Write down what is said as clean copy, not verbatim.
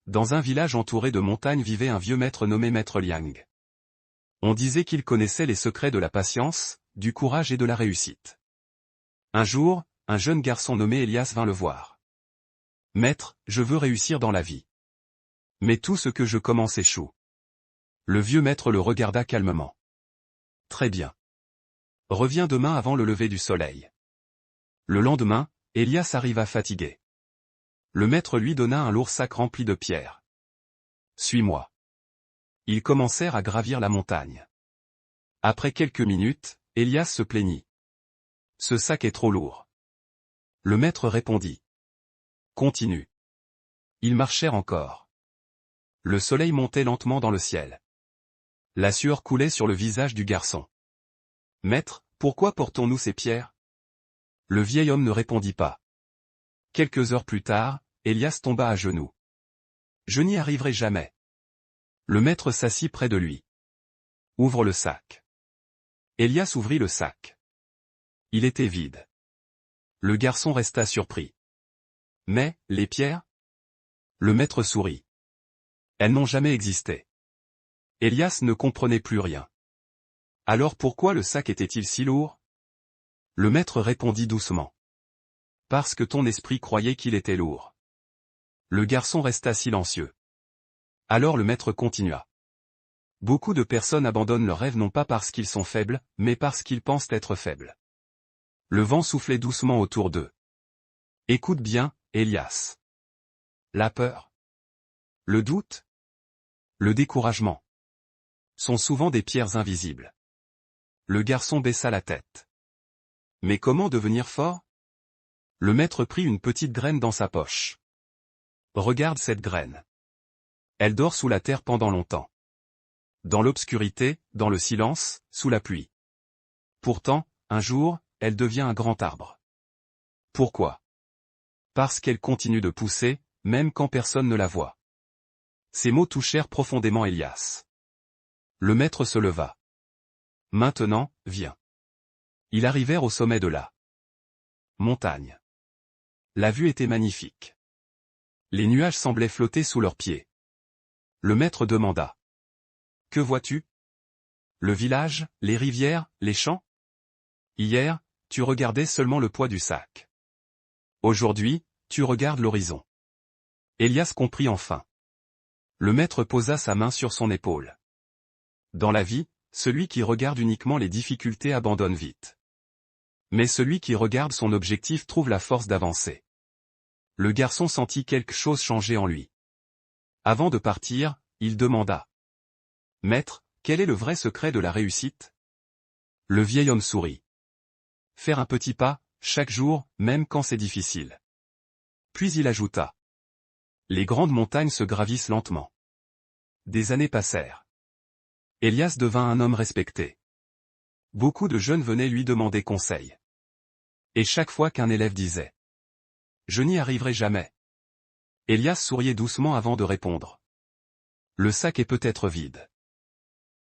Dans un village entouré de montagnes vivait un vieux maître nommé Maître Liang. On disait qu'il connaissait les secrets de la patience, du courage et de la réussite. Un jour, un jeune garçon nommé Elias vint le voir. « Maître, je veux réussir dans la vie. Mais tout ce que je commence échoue. » Le vieux maître le regarda calmement. « Très bien. Reviens demain avant le lever du soleil. » Le lendemain, Elias arriva fatigué. Le maître lui donna un lourd sac rempli de pierres. « Suis-moi. » Ils commencèrent à gravir la montagne. Après quelques minutes, Elias se plaignit. « Ce sac est trop lourd. » Le maître répondit. « Continue. » Ils marchèrent encore. Le soleil montait lentement dans le ciel. La sueur coulait sur le visage du garçon. « Maître, pourquoi portons-nous ces pierres ?» Le vieil homme ne répondit pas. Quelques heures plus tard, Elias tomba à genoux. « Je n'y arriverai jamais. » Le maître s'assit près de lui. « Ouvre le sac. » Elias ouvrit le sac. Il était vide. Le garçon resta surpris. « Mais, les pierres ?» Le maître sourit. « Elles n'ont jamais existé. » Elias ne comprenait plus rien. « Alors pourquoi le sac était-il si lourd ?» Le maître répondit doucement. « Parce que ton esprit croyait qu'il était lourd. » Le garçon resta silencieux. Alors le maître continua. « Beaucoup de personnes abandonnent leurs rêves non pas parce qu'ils sont faibles, mais parce qu'ils pensent être faibles. » Le vent soufflait doucement autour d'eux. « Écoute bien, Elias. La peur, le doute, le découragement sont souvent des pierres invisibles. » Le garçon baissa la tête. « Mais comment devenir fort ?» Le maître prit une petite graine dans sa poche. « Regarde cette graine. Elle dort sous la terre pendant longtemps. Dans l'obscurité, dans le silence, sous la pluie. Pourtant, un jour, elle devient un grand arbre. Pourquoi? Parce qu'elle continue de pousser, même quand personne ne la voit. » Ces mots touchèrent profondément Elias. Le maître se leva. « Maintenant, viens. » Ils arrivèrent au sommet de la montagne. La vue était magnifique. Les nuages semblaient flotter sous leurs pieds. Le maître demanda. « Que vois-tu? Le village, les rivières, les champs? Hier, tu regardais seulement le poids du sac. Aujourd'hui, tu regardes l'horizon. » Elias comprit enfin. Le maître posa sa main sur son épaule. Dans la vie, celui qui regarde uniquement les difficultés abandonne vite. Mais celui qui regarde son objectif trouve la force d'avancer. Le garçon sentit quelque chose changer en lui. Avant de partir, il demanda. « Maître, quel est le vrai secret de la réussite ?» Le vieil homme sourit. « Faire un petit pas, chaque jour, même quand c'est difficile. » Puis il ajouta. « Les grandes montagnes se gravissent lentement. » Des années passèrent. Elias devint un homme respecté. Beaucoup de jeunes venaient lui demander conseil. Et chaque fois qu'un élève disait « Je n'y arriverai jamais », Elias souriait doucement avant de répondre. « Le sac est peut-être vide.